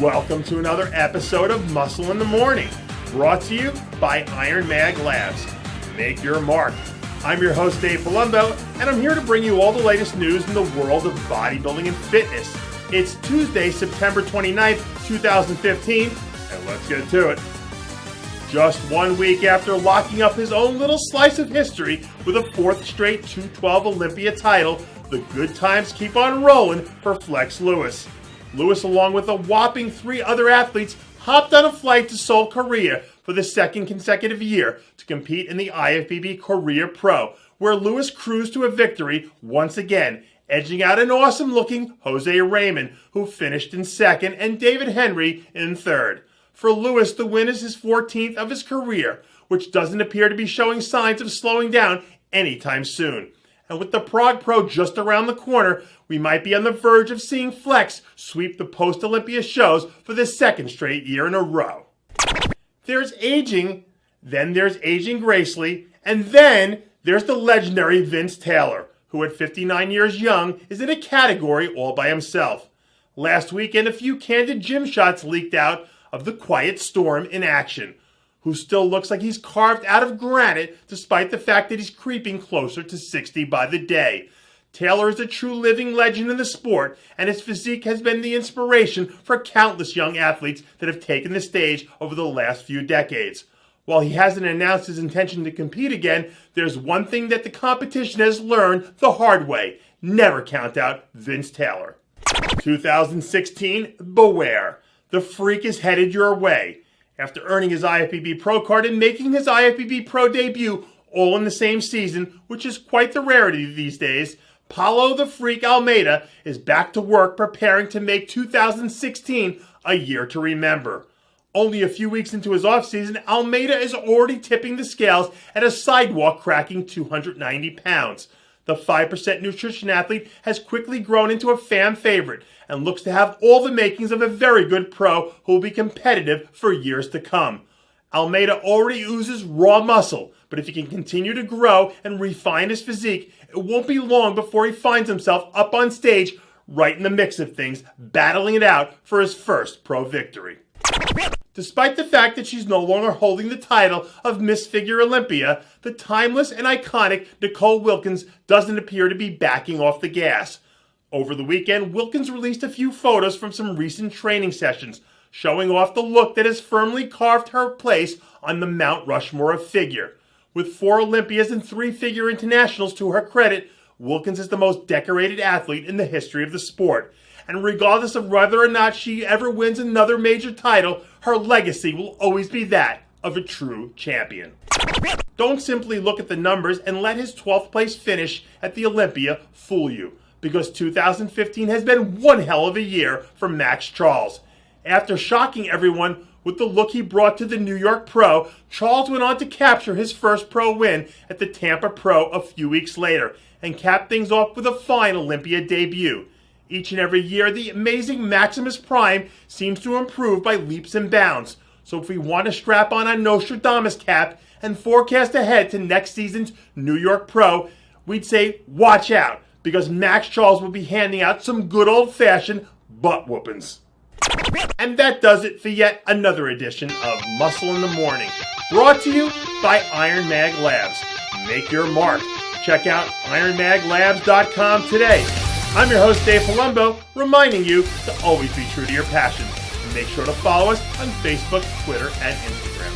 Welcome to another episode of Muscle in the Morning, brought to you by Iron Mag Labs. Make your mark. I'm your host, Dave Palumbo, and I'm here to bring you all the latest news in the world of bodybuilding and fitness. It's Tuesday, September 29th, 2015, and let's get to it. Just 1 week after locking up his own little slice of history with a fourth straight 212 Olympia title, the good times keep on rolling for Flex Lewis. Lewis, along with a whopping 3 other athletes, hopped on a flight to Seoul, Korea for the second consecutive year to compete in the IFBB Korea Pro, where Lewis cruised to a victory once again, edging out an awesome-looking Jose Raymond, who finished in second, and David Henry in third. For Lewis, the win is his 14th of his career, which doesn't appear to be showing signs of slowing down anytime soon. And with the Prague Pro just around the corner, we might be on the verge of seeing Flex sweep the post-Olympia shows for the second straight year in a row. There's aging, then there's aging gracefully, and then there's the legendary Vince Taylor, who at 59 years young is in a category all by himself. Last weekend, a few candid gym shots leaked out of the Quiet Storm in action, who still looks like he's carved out of granite despite the fact that he's creeping closer to 60 by the day. Taylor is a true living legend in the sport, and his physique has been the inspiration for countless young athletes that have taken the stage over the last few decades. While he hasn't announced his intention to compete again, there's one thing that the competition has learned the hard way: never count out Vince Taylor. 2016, beware. The freak is headed your way. After earning his IFBB Pro card and making his IFBB Pro debut all in the same season, which is quite the rarity these days, Paulo the Freak Almeida is back to work preparing to make 2016 a year to remember. Only a few weeks into his offseason, Almeida is already tipping the scales at a sidewalk cracking 290 pounds. The 5% nutrition athlete has quickly grown into a fan favorite and looks to have all the makings of a very good pro who will be competitive for years to come. Almeida already oozes raw muscle, but if he can continue to grow and refine his physique, it won't be long before he finds himself up on stage, right in the mix of things, battling it out for his first pro victory. Despite the fact that she's no longer holding the title of Miss Figure Olympia, the timeless and iconic Nicole Wilkins doesn't appear to be backing off the gas. Over the weekend, Wilkins released a few photos from some recent training sessions, showing off the look that has firmly carved her place on the Mount Rushmore of figure. With 4 Olympias and 3 figure internationals to her credit, Wilkins is the most decorated athlete in the history of the sport. And regardless of whether or not she ever wins another major title, her legacy will always be that of a true champion. Don't simply look at the numbers and let his 12th place finish at the Olympia fool you, because 2015 has been one hell of a year for Maxx Charles. After shocking everyone with the look he brought to the New York Pro, Charles went on to capture his first pro win at the Tampa Pro a few weeks later and capped things off with a fine Olympia debut. Each and every year, the amazing Maximus Prime seems to improve by leaps and bounds. So if we want to strap on a Nostradamus cap and forecast ahead to next season's New York Pro, we'd say watch out, because Maxx Charles will be handing out some good old-fashioned butt whoopings. And that does it for yet another edition of Muscle in the Morning, brought to you by Iron Mag Labs. Make your mark. Check out ironmaglabs.com today. I'm your host, Dave Palumbo, reminding you to always be true to your passions. And make sure to follow us on Facebook, Twitter, and Instagram.